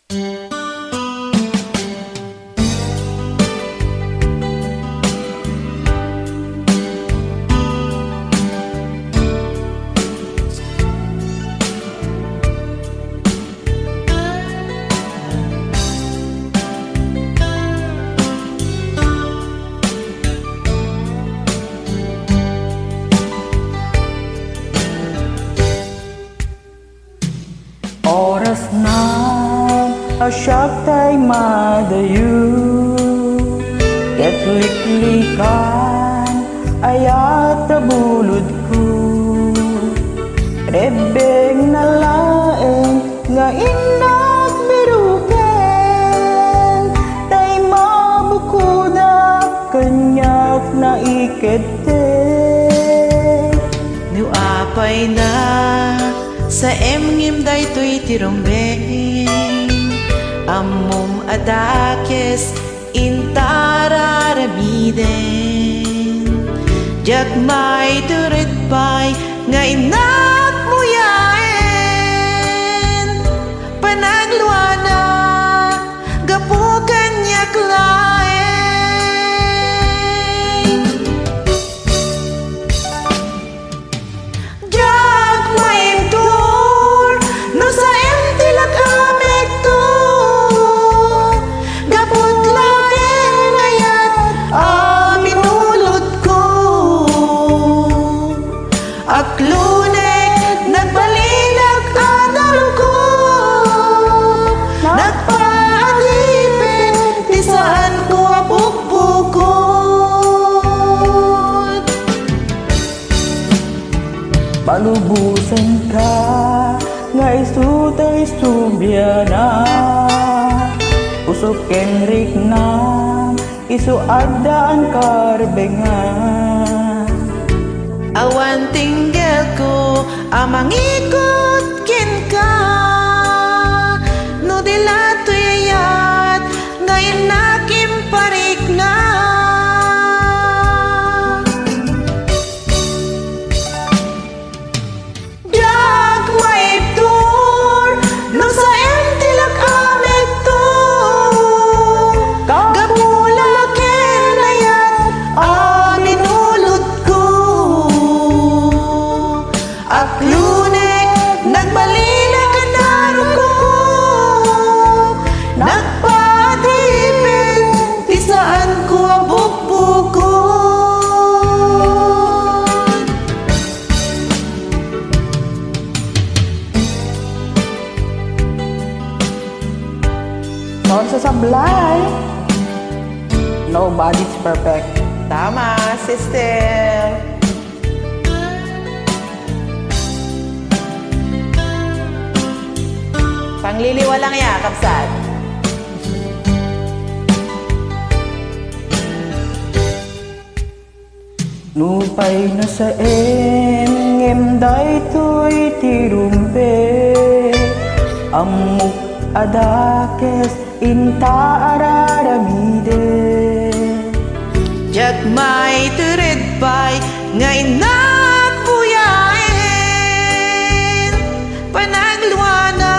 Oras na asyak tay madayo, ket liklikan ayat tabulod ko. Rebeng na laeng nga inak biruken, tay mabukuda kanyak na ikete. Nuapay na sa emngim daytoy tirumbeng, ammom adakes intararabiden. Jagmay turitpay nga inak muyaen, panagluana gapu kanyak laeng. Aklunek nagbalinag adal ko, nagpaagipin di saan ko abukbukod. Palubusan ka nga isutay subyana, usok kenrik na isu adaan karbengan. Awan tinggal ko amang ikot kin ka, no dilatuyat ngayon nakim parik na. Jag maiptur no sa emtilak amek to, gapula kenayat aminulot ko. Aklunek nagbalinag kanaro ko, nagpadipin di saan ko abukbukod. Noon sa sablay, nobody's perfect. Tama, sister. Pangliliwa lang ya, kapsat. Nupay na sa engem daytoy tirumpe, amok adakes inta araramide. Jagmay turedpay nga inak buyaen, panagluana